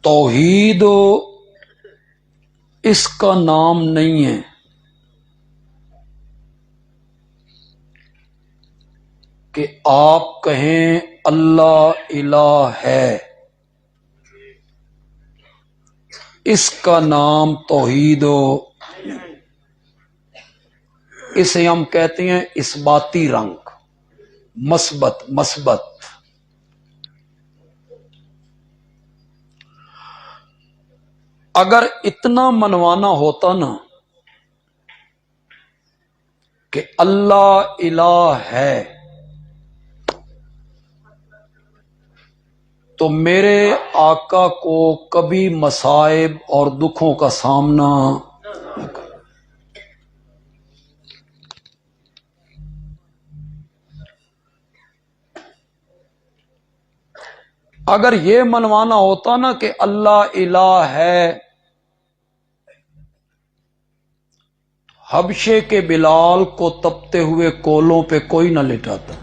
توحید اس کا نام نہیں ہے کہ آپ کہیں اللہ الہ ہے، اس کا نام توحید اسے ہم کہتے ہیں اثباتی رنگ، مثبت۔ اگر اتنا منوانا ہوتا نا کہ اللہ الہ ہے تو میرے آقا کو کبھی مصائب اور دکھوں کا سامنا نہ کرنا۔ اگر یہ منوانا ہوتا نا کہ اللہ الہ ہے، حبشے کے بلال کو تپتے ہوئے کولوں پہ کوئی نہ لٹاتا۔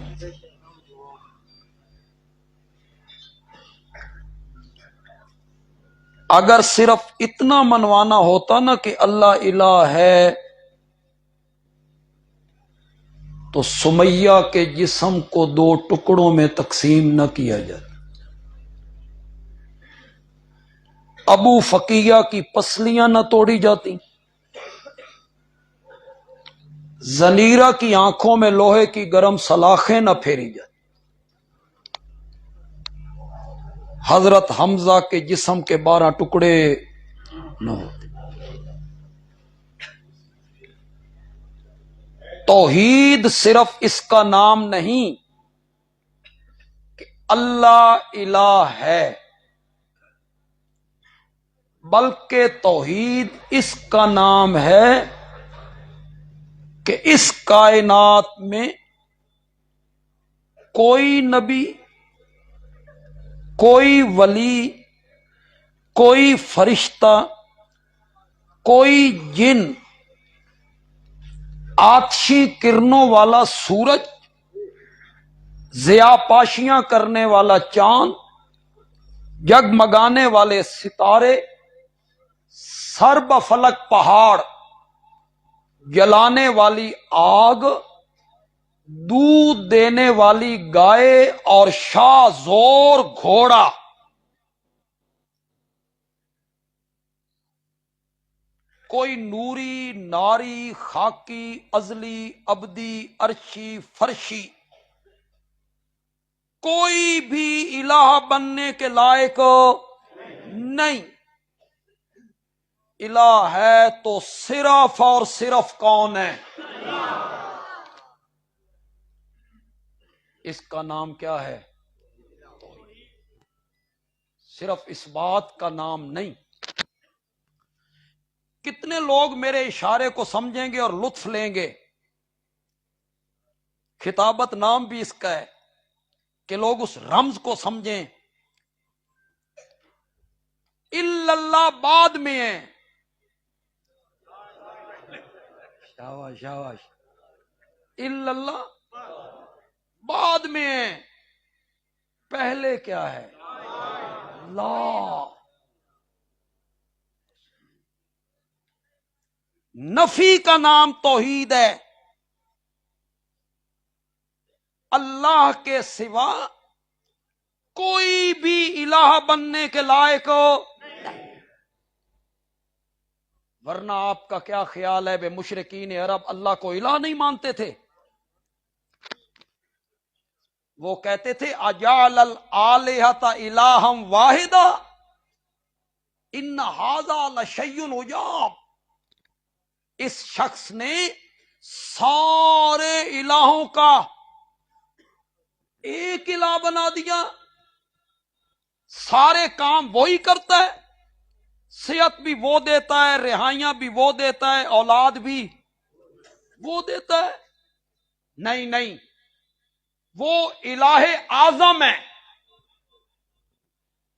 اگر صرف اتنا منوانا ہوتا نا کہ اللہ الہ ہے تو سمیہ کے جسم کو 2 ٹکڑوں میں تقسیم نہ کیا جاتا، ابو فقیہ کی پسلیاں نہ توڑی جاتی، زنیرہ کی آنکھوں میں لوہے کی گرم سلاخیں نہ پھیری جاتی، حضرت حمزہ کے جسم کے 12 ٹکڑے نہ ہوتے۔ توحید صرف اس کا نام نہیں کہ اللہ الہ ہے، بلکہ توحید اس کا نام ہے کہ اس کائنات میں کوئی نبی، کوئی ولی، کوئی فرشتہ، کوئی جن، آتشی کرنوں والا سورج، ضیا پاشیاں کرنے والا چاند، جگمگانے والے ستارے، سرب فلک پہاڑ، جلانے والی آگ، دودھ دینے والی گائے اور شاہ زور گھوڑا، کوئی نوری، ناری، خاکی، ازلی، ابدی، عرشی، فرشی، کوئی بھی الہ بننے کے لائق نہیں۔ الہ ہے تو صرف اور صرف کون ہے؟ اس کا نام کیا ہے؟ صرف اس بات کا نام نہیں۔ کتنے لوگ میرے اشارے کو سمجھیں گے اور لطف لیں گے؟ خطابت نام بھی اس کا ہے کہ لوگ اس رمز کو سمجھیں۔ الا اللہ بعد میں ہے، شاباش شاباش، الا اللہ بعد میں ہے، پہلے کیا ہے؟ لا۔ نفی کا نام توحید ہے، اللہ کے سوا کوئی بھی الہ بننے کے لائق ورنہ آپ کا کیا خیال ہے بے مشرکین عرب اللہ کو الہ نہیں مانتے تھے؟ وہ کہتے تھے اجعل الآلہۃ الہا واحدا ان ھذا لشیء عجاب، اس شخص نے سارے الہوں کا ایک الہ بنا دیا، سارے کام وہی کرتا ہے، صحت بھی وہ دیتا ہے، رہائیاں بھی وہ دیتا ہے، اولاد بھی وہ دیتا ہے۔ نہیں نہیں، وہ الہ اعظم ہے۔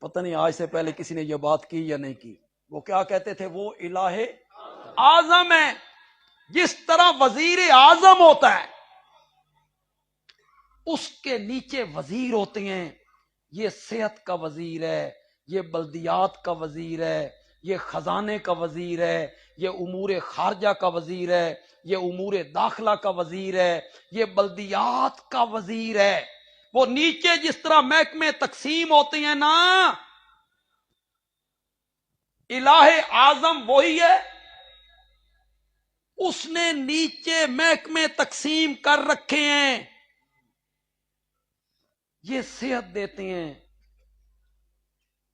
پتہ نہیں آج سے پہلے کسی نے یہ بات کی یا نہیں کی۔ وہ کیا کہتے تھے؟ وہ الہ اعظم ہے، جس طرح وزیر اعظم ہوتا ہے اس کے نیچے وزیر ہوتے ہیں، یہ صحت کا وزیر ہے، یہ بلدیات کا وزیر ہے، یہ خزانے کا وزیر ہے، یہ امور خارجہ کا وزیر ہے، یہ امور داخلہ کا وزیر ہے، یہ بلدیات کا وزیر ہے۔ وہ نیچے جس طرح محکمے تقسیم ہوتے ہیں نا، الہ اعظم وہی ہے، اس نے نیچے محکمے تقسیم کر رکھے ہیں۔ یہ صحت دیتے ہیں،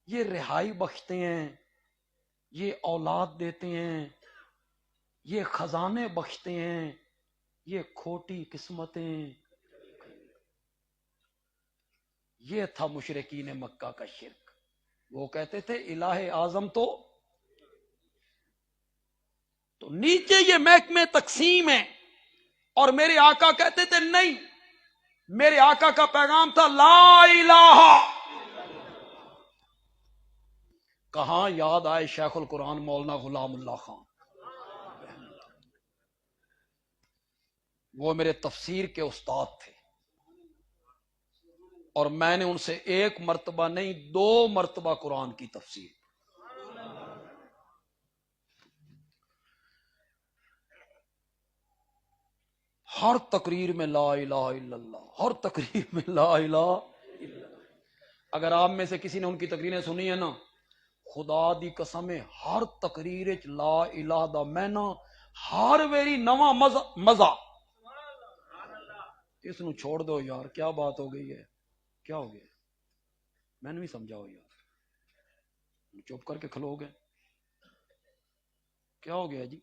یہ رہائی بخشتے ہیں، یہ اولاد دیتے ہیں، یہ خزانے بخشتے ہیں، یہ کھوٹی قسمتیں۔ یہ تھا مشرکین مکہ کا شرک۔ وہ کہتے تھے الہ اعظم تو نیچے یہ محکمے تقسیم ہے، اور میرے آقا کہتے تھے نہیں، میرے آقا کا پیغام تھا لا الہ۔ کہاں یاد آئے شیخ القرآن مولانا غلام اللہ خان، وہ میرے تفسیر کے استاد تھے، اور میں نے ان سے ایک مرتبہ نہیں 2 مرتبہ قرآن کی تفسیر۔ ہر تقریر میں لا الہ الا اللہ، ہر تقریر میں لا الہ الا اللہ۔ اگر آپ میں سے کسی نے ان کی تقریریں سنی ہیں نا، خدا دی قسم ہے، ہر تقریر لا الہ دا معنی ہر ویری نواں مزہ۔ اس نو چھوڑ دو یار، کیا بات ہو گئی ہے، کیا ہو گیا، میں نے بھی سمجھاؤ یار، چپ کر کے کھلو گے، کیا ہو گیا جی؟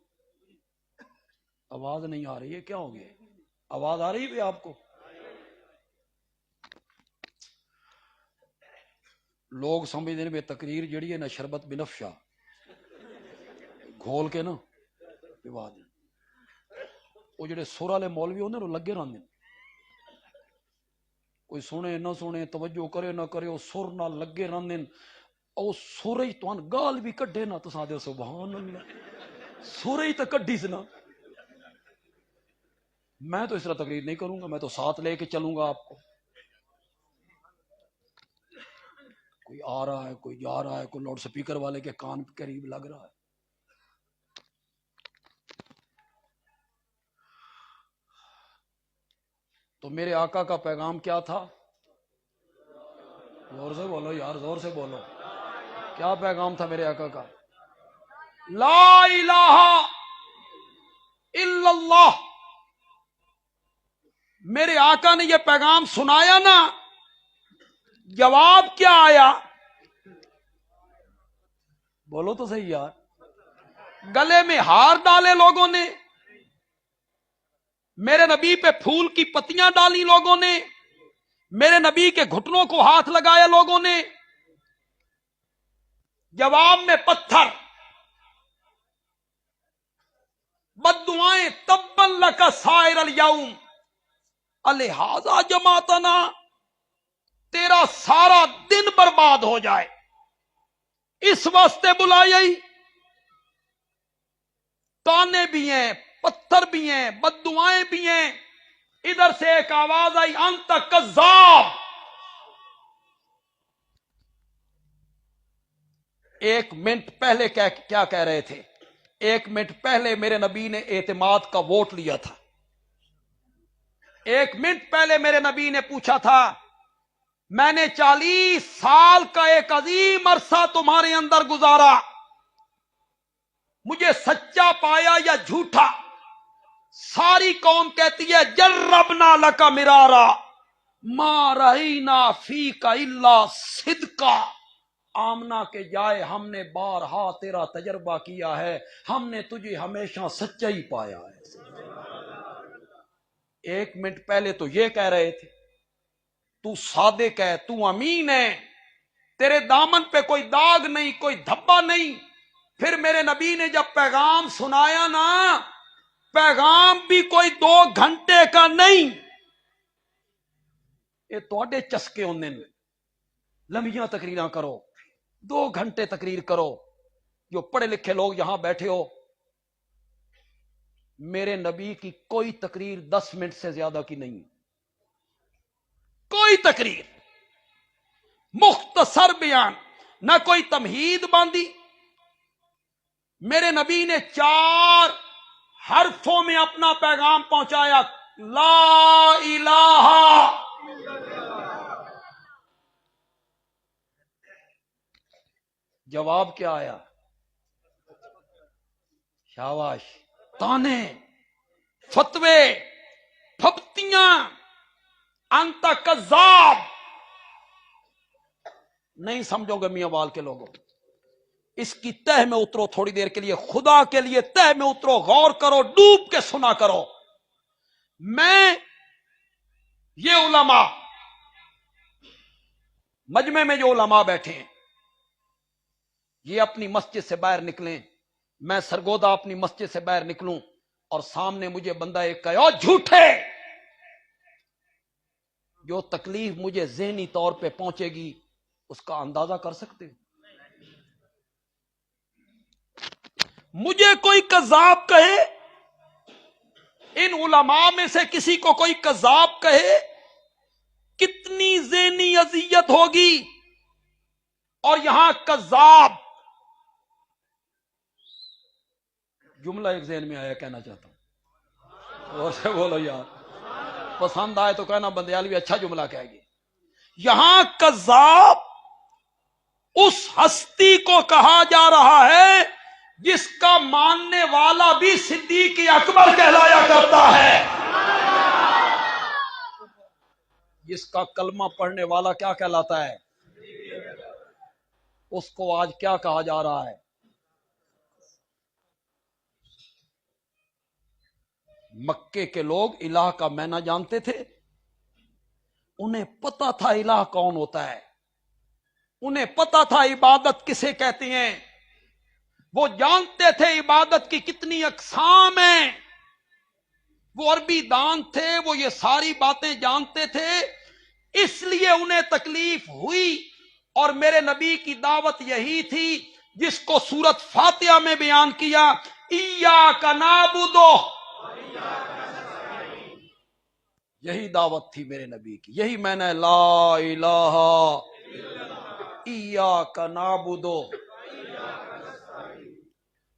آواز نہیں آ رہی ہے، کیا ہو گیا؟ آواز آ رہی ہے آپ کو؟ لوگ سمجھتے ہیں بے تقریر جڑی ہے نا شربت بنفشا گھول کے نا پوا دیں، وہ جڑے سر والے مولوی ہوندے نا لگے رہندے، کوئی سنے نہ سنے، توجہ کرے نہ کرے، وہ سر نہ لگے رہندے، او سر ہی تہن گال بھی کڈے نا تو سادے سبحان اللہ، سر ہی تو کڈی سی نا۔ میں تو اس طرح تقریر نہیں کروں گا، میں تو ساتھ لے کے چلوں گا آپ کو۔ کوئی آ رہا ہے، کوئی جا رہا ہے، کوئی لاؤڈ سپیکر والے کے کان قریب لگ رہا ہے۔ تو میرے آقا کا پیغام کیا تھا؟ زور سے بولو یار، زور سے بولو، کیا پیغام تھا میرے آقا کا؟ لا الہ الا اللہ۔ میرے آقا نے یہ پیغام سنایا نا، جواب کیا آیا؟ بولو تو صحیح یار۔ گلے میں ہار ڈالے لوگوں نے، میرے نبی پہ پھول کی پتیاں ڈالی لوگوں نے، میرے نبی کے گھٹنوں کو ہاتھ لگایا لوگوں نے، جواب میں پتھر، بددعائیں، تبا لک سائر الیوم الہذا جماعتنا، تیرا سارا دن برباد ہو جائے اس واسطے بلائی۔ تانے بھی ہیں، پتھر بھی ہیں، بددعائیں بھی ہیں۔ ادھر سے ایک آواز آئی انت کذاب۔ ایک منٹ پہلے کیا کہہ رہے تھے؟ ایک منٹ پہلے میرے نبی نے اعتماد کا ووٹ لیا تھا، ایک منٹ پہلے میرے نبی نے پوچھا تھا میں نے 40 سال کا ایک عظیم عرصہ تمہارے اندر گزارا، مجھے سچا پایا یا جھوٹا؟ ساری قوم کہتی ہے جربنا لکا مرارا ما رہینا فیک الا صدقا۔ آمنا کے جائے ہم نے بارہا تیرا تجربہ کیا ہے، ہم نے تجھے ہمیشہ سچا ہی پایا ہے۔ ایک منٹ پہلے تو یہ کہہ رہے تھے تو صادق ہے، تو امین ہے، تیرے دامن پہ کوئی داغ نہیں، کوئی دھبا نہیں۔ پھر میرے نبی نے جب پیغام سنایا نا، پیغام بھی کوئی 2 گھنٹے کا نہیں، یہ تواڈے چسکے ہوندے نے، لمبیاں تقریراں کرو، 2 گھنٹے تقریر کرو، جو پڑھے لکھے لوگ یہاں بیٹھے ہو، میرے نبی کی کوئی تقریر 10 منٹ سے زیادہ کی نہیں، کوئی تقریر، مختصر بیان۔ نہ کوئی تمہید باندھی. میرے نبی نے 4 حرفوں میں اپنا پیغام پہنچایا. لا الہ. جواب کیا آیا؟ شاباش. تانے، فتوے، پھپتیاں، انت کذاب. نہیں سمجھو گے میاں وال کے لوگوں. اس کی تہ میں اترو تھوڑی دیر کے لیے، خدا کے لیے تہ میں اترو، غور کرو، ڈوب کے سنا کرو. میں یہ علماء، مجمع میں جو علماء بیٹھے ہیں، یہ اپنی مسجد سے باہر نکلیں، میں سرگودا اپنی مسجد سے باہر نکلوں اور سامنے مجھے بندہ ایک کہے او جھوٹے، جو تکلیف مجھے ذہنی طور پہ پہنچے گی اس کا اندازہ کر سکتے ہو؟ مجھے کوئی کذاب کہے، ان علماء میں سے کسی کو کوئی کذاب کہے، کتنی ذہنی اذیت ہوگی. اور یہاں کذاب جملہ ایک ذہن میں آیا، کہنا چاہتا ہوں، اور سے بولو یار، پسند آئے تو کہنا بندیال بھی اچھا جملہ کہے گی. یہاں کذاب اس ہستی کو کہا جا رہا ہے جس کا ماننے والا بھی صدیق اکبر کہلایا کرتا ہے. جس کا کلمہ پڑھنے والا کیا کہلاتا ہے؟ اس کو آج کیا کہا جا رہا ہے؟ مکے کے لوگ الہ کا معنی جانتے تھے، انہیں پتا تھا الہ کون ہوتا ہے، انہیں پتا تھا عبادت کسے کہتے ہیں، وہ جانتے تھے عبادت کی کتنی اقسام ہیں. وہ عربی دان تھے، وہ یہ ساری باتیں جانتے تھے، اس لیے انہیں تکلیف ہوئی. اور میرے نبی کی دعوت یہی تھی جس کو سورت فاتحہ میں بیان کیا، ایاک نعبد، یہی دعوت تھی میرے نبی کی، یہی میں نے لا الہ ایاک نعبد،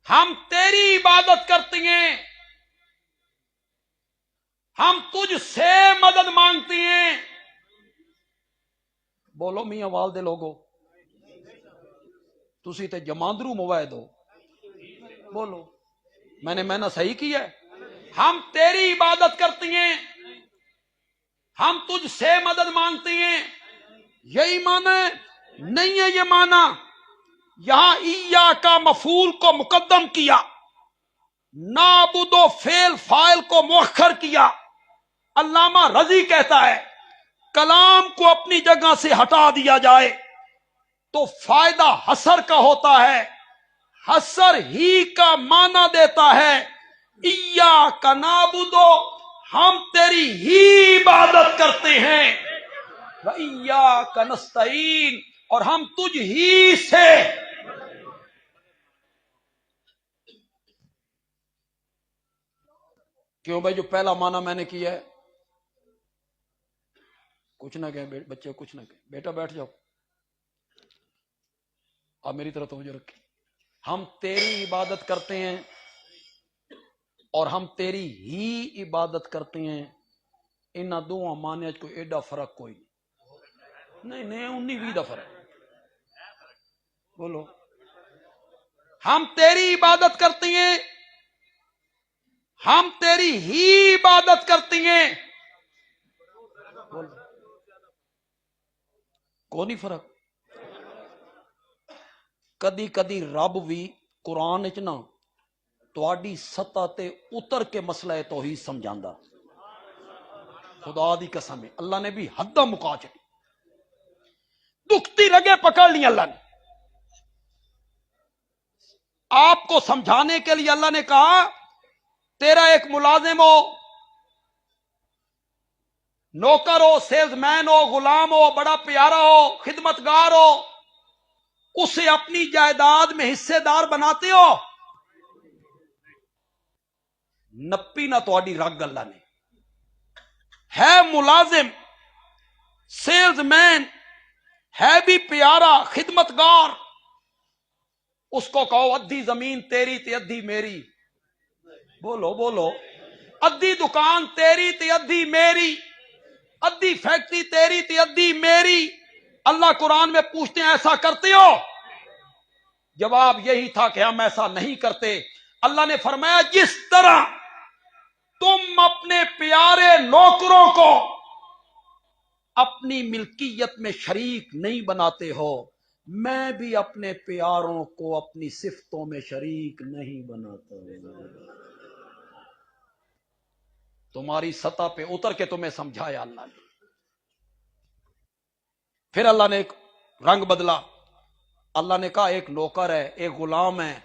ہم تیری عبادت کرتے ہیں، ہم تجھ سے مدد مانگتے ہیں. بولو میاں والدے لوگو، تسی تے جماندرو موائد ہو، بولو میں نے صحیح کیا ہے. ہم تیری عبادت کرتے ہیں، ہم تجھ سے مدد مانگتے ہیں، یہی معنی ہے؟ نہیں ہے یہ معنی. یہاں ایا کا مفعول کو مقدم کیا، نعبد و فعل فاعل کو مؤخر کیا. علامہ رضی کہتا ہے کلام کو اپنی جگہ سے ہٹا دیا جائے تو فائدہ حسر کا ہوتا ہے، حسر ہی کا معنی دیتا ہے. ایاک نعبد، ہم تیری ہی عبادت کرتے ہیں، وَإِيَّاكَ نَسْتَعِينُ، اور ہم تجھ ہی سے. کیوں بھائی؟ جو پہلا معنی میں نے کیا ہے، کچھ نہ کہیں بچے، کچھ نہ کہیں، بیٹا بیٹھ جاؤ، آپ میری طرف توجہ رکھیں. ہم تیری عبادت کرتے ہیں اور ہم تیری ہی عبادت کرتے ہیں. ان دونوں معنی کوئی ایڈا فرق کوئی نہیں، 19-20 دا فرق. بولو ہم تیری عبادت کرتے ہیں، ہم تیری ہی عبادت کرتے ہیں. بولو کو نہیں فرق. کدی کدی رب بھی قرآن وچ نا تواڈی سطح تے اتر کے مسئلہ توحید سمجھاندا. خدا دی قسم ہے، اللہ نے بھی حداں مکا چڑی، دکھتی رگیں پکڑ لی اللہ نے. آپ کو سمجھانے کے لیے اللہ نے کہا تیرا ایک ملازم ہو، نوکر ہو، سیلز مین ہو، غلام ہو، بڑا پیارا ہو، خدمتگار ہو، اسے اپنی جائیداد میں حصے دار بناتے ہو، نپی نہ تواڈی رگ اللہ نے. ہے ملازم، سیلز مین، ہے بھی پیارا خدمتگار، اس کو کہو ادھی زمین تیری تے ادھی میری، بولو بولو، ادھی دکان تیری تے ادھی میری، ادھی فیکٹری تیری تے ادھی میری۔ اللہ قرآن میں پوچھتے ہیں ایسا کرتے ہو؟ جواب یہی تھا کہ ہم ایسا نہیں کرتے۔ اللہ نے فرمایا جس طرح تم اپنے پیارے نوکروں کو اپنی ملکیت میں شریک نہیں بناتے ہو، میں بھی اپنے پیاروں کو اپنی صفتوں میں شریک نہیں بناتا ہوں۔ تمہاری سطح پہ اتر کے تمہیں سمجھایا اللہ نے۔ پھر اللہ نے ایک رنگ بدلا، اللہ نے کہا ایک نوکر ہے، ایک غلام ہے،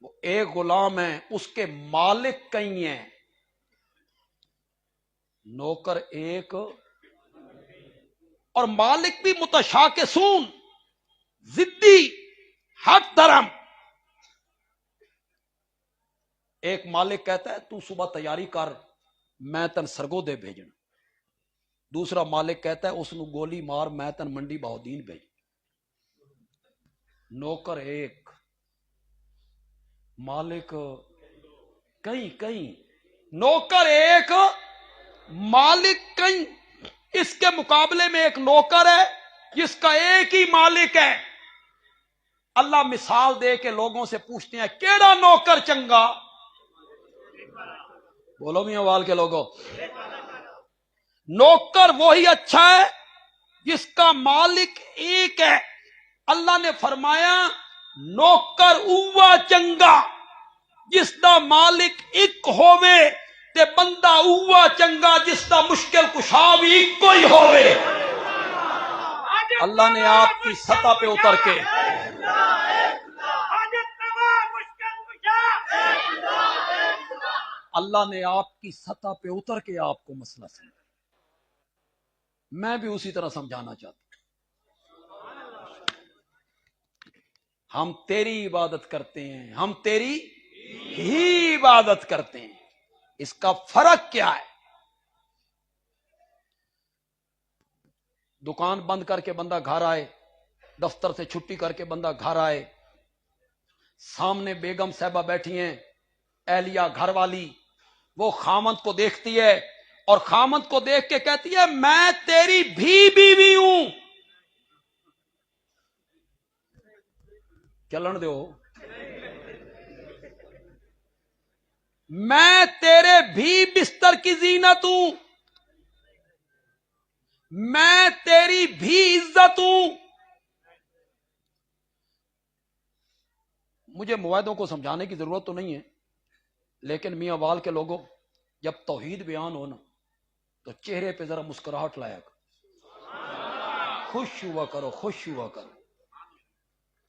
وہ ایک غلام ہے، اس کے مالک کئی ہیں، نوکر ایک اور مالک بھی متشاکسون، ضدی، ہٹ دھرم۔ ایک مالک کہتا ہے تو صبح تیاری کر، میں تن سرگودے بھیجنا، دوسرا مالک کہتا ہے اس نو گولی مار، میں تن منڈی بہودین بھیج۔ نوکر ایک، مالک کئی، نوکر ایک مالک کئی۔ اس کے مقابلے میں ایک نوکر ہے جس کا ایک ہی مالک ہے۔ اللہ مثال دے کے لوگوں سے پوچھتے ہیں کیڑا نوکر چنگا؟ بولو میاں وال کے لوگوں، نوکر وہی اچھا ہے جس کا مالک ایک ہے۔ اللہ نے فرمایا نوکر اوہ چنگا جس دا مالک ایک ہووے، تے بندہ اوہ چنگا جس دا مشکل کشا بھی ایک کوئی ہووے۔ اللہ نے آپ کی سطح پہ اتر کے اللہ نے آپ کی سطح پہ اتر کے آپ کو مسئلہ سمجھا، میں بھی اسی طرح سمجھانا چاہتا ہوں۔ ہم تیری عبادت کرتے ہیں، ہم تیری ہی عبادت کرتے ہیں، اس کا فرق کیا ہے؟ دکان بند کر کے بندہ گھر آئے، دفتر سے چھٹی کر کے بندہ گھر آئے، سامنے بیگم صاحبہ بیٹھی ہیں، اہلیہ گھر والی، وہ خامند کو دیکھتی ہے اور خامند کو دیکھ کے کہتی ہے میں تیری بھی بیوی ہوں۔ چلن دو، میں تیرے بھی بستر کی زینت ہوں، میں تیری بھی عزت ہوں۔ مجھے معاہدوں کو سمجھانے کی ضرورت تو نہیں ہے، لیکن میاں وال کے لوگوں جب توحید بیان ہو نا تو چہرے پہ ذرا مسکراہٹ لایا کرو، خوش ہوا کرو، خوش ہوا کرو۔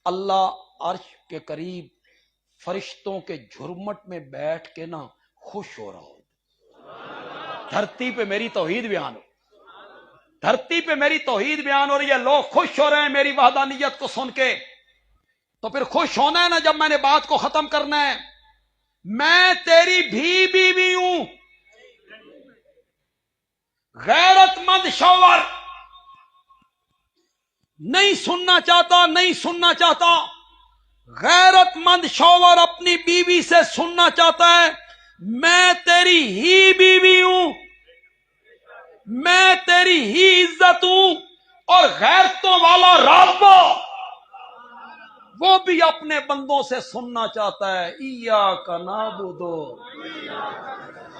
اللہ عرش کے قریب فرشتوں کے جھرمٹ میں بیٹھ کے نا خوش ہو رہا ہو۔ دھرتی پہ میری توحید بیان ہو، دھرتی پہ میری توحید بیان ہو رہی ہے، لوگ خوش ہو رہے ہیں میری وحدانیت کو سن کے، تو پھر خوش ہونا ہے نا جب میں نے بات کو ختم کرنا ہے۔ میں تیری بھی بیوی ہوں، غیرت مند شوہر نہیں سننا چاہتا، نہیں سننا چاہتا۔ غیرت مند شوہر اپنی بیوی سے سننا چاہتا ہے میں تیری ہی بیوی ہوں، میں تیری ہی عزت ہوں۔ اور غیرتوں والا رب وہ بھی اپنے بندوں سے سننا چاہتا ہے ایاک نعبد،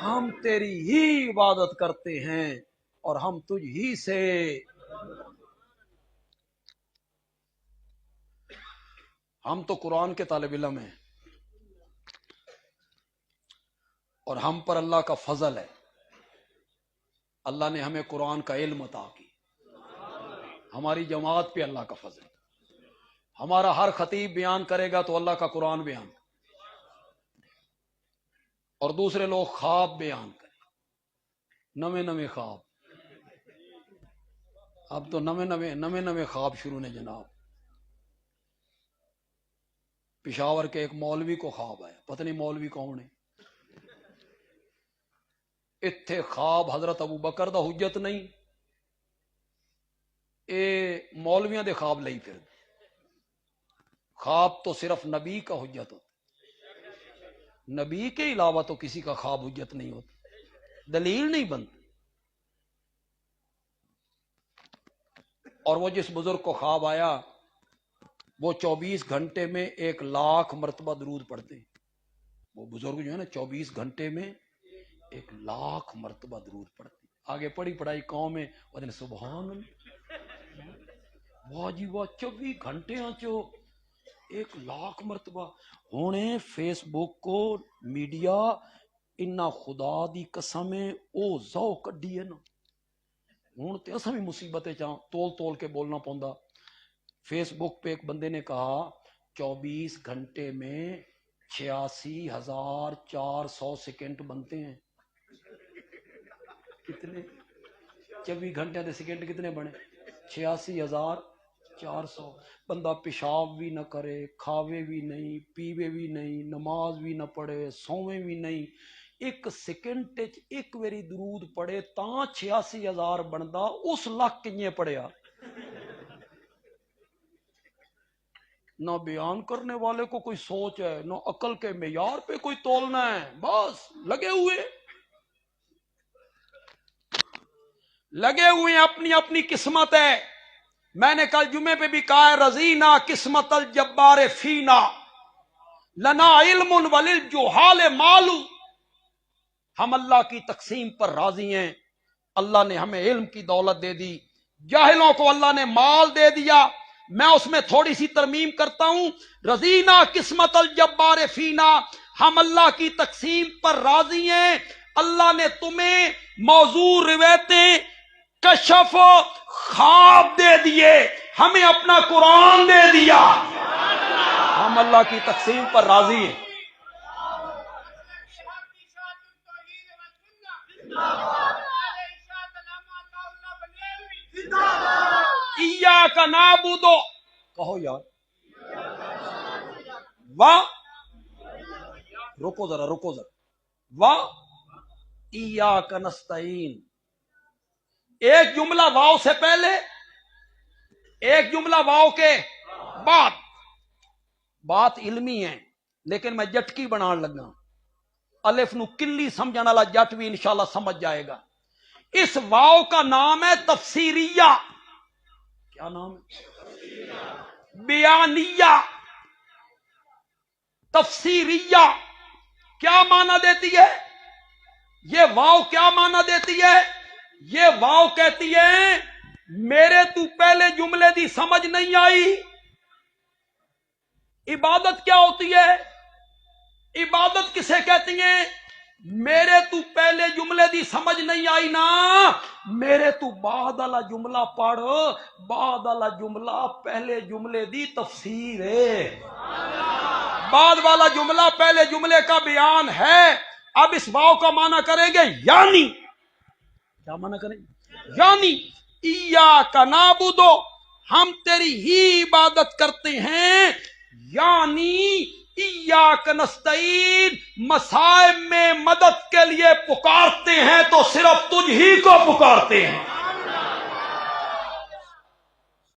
ہم تیری ہی عبادت کرتے ہیں اور ہم تجھ ہی سے۔ ہم تو قرآن کے طالب علم ہیں اور ہم پر اللہ کا فضل ہے، اللہ نے ہمیں قرآن کا علم عطا کی، ہماری جماعت پہ اللہ کا فضل ہے۔ ہمارا ہر خطیب بیان کرے گا تو اللہ کا قرآن بیان، اور دوسرے لوگ خواب بیان کریں، نویں خواب۔ اب تو نویں خواب شروع نے جناب۔ پشاور کے ایک مولوی کو خواب آیا، پتہ نہیں مولوی کون ہے، اتھے خواب حضرت ابو بکر دا حجت نہیں، مولویاں دے خواب لئی پھر خواب تو صرف نبی کا حجت ہوتا، نبی کے علاوہ تو کسی کا خواب حجت نہیں ہوتا، دلیل نہیں بنتی۔ اور وہ جس بزرگ کو خواب آیا وہ 24 گھنٹے میں 1,00,000 مرتبہ درود پڑھتے ہیں، وہ بزرگ جو ہے نا 24 گھنٹے میں 1,00,000 مرتبہ درود پڑھتے ہیں۔ آگے پڑھی پڑھائی قوم میں وہ سبحان اللہ، واہ جی واہ 24 گھنٹے چو 1,00,000 مرتبہ ہونے۔ فیس بک کو میڈیا انہا خدا دی قسم او زو کڈی ہے نا، ہوں تے اساں بھی مصیبتیں چاہاں تول تول کے بولنا پوندا۔ فیس بک پہ ایک بندے نے کہا 24 گھنٹے میں 86,400 سیکنڈ بنتے ہیں۔ کتنے 24 گھنٹے دے سیکنڈ کتنے بنے؟ 86,400۔ بندہ پیشاب بھی نہ کرے، کھاوے بھی نہیں، پیوے بھی نہیں، نماز بھی نہ پڑھے، سووے بھی نہیں، ایک سیکنڈ ایک ویری درود پڑھے تاں 86,000 بندا، اس لاکھ کنیے پڑھیا۔ نہ بیان کرنے والے کو کوئی سوچ ہے، نہ عقل کے معیار پہ کوئی تولنا ہے، بس لگے ہوئے اپنی اپنی قسمت ہے۔ میں نے کل جمعے پہ بھی کہا ہے رضینا قسمت الجبار فینا لنا علم وللجہال مالو، ہم اللہ کی تقسیم پر راضی ہیں، اللہ نے ہمیں علم کی دولت دے دی، جاہلوں کو اللہ نے مال دے دیا۔ میں اس میں تھوڑی سی ترمیم کرتا ہوں، رضینا قسمت الجبار فینا، ہم اللہ کی تقسیم پر راضی ہیں، اللہ نے تمہیں موضوع روایتیں کشف خواب دے دیے، ہمیں اپنا قرآن دے دیا، ہم اللہ کی تقسیم پر راضی ہیں۔ ایاک نعبد، کہو یار رکو ذرا ایاک نستعین، ایک جملہ واو سے پہلے، ایک جملہ واو کے بعد، بات علمی ہے لیکن میں جٹکی بنان لگا، الف نو کلی سمجھنے والا جٹ بھی انشاءاللہ سمجھ جائے گا۔ اس واو کا نام ہے تفسیریہ، کیا نام ہے؟ بیانیہ، تفسیریہ۔ کیا معنی دیتی ہے یہ واو؟ کیا معنی دیتی ہے یہ واو؟ کہتی ہے میرے تو پہلے جملے دی سمجھ نہیں آئی۔ عبادت کیا ہوتی ہے؟ عبادت کسے کہتی ہیں؟ میرے تو پہلے جملے دی سمجھ نہیں آئی نا، میرے تو بعد والا جملہ پڑھ، بعد والا جملہ پہلے جملے دی تفسیر ہے، بعد والا جملہ پہلے جملے کا بیان ہے۔ اب اس واو کا معنی کریں گے یعنی، کیا معنی کریں گے؟ یعنی ایاک نعبد، ہم تیری ہی عبادت کرتے ہیں، یعنی ایاک نستعین، مصائب میں مدد کے لیے پکارتے ہیں تو صرف تجھ ہی کو پکارتے ہیں۔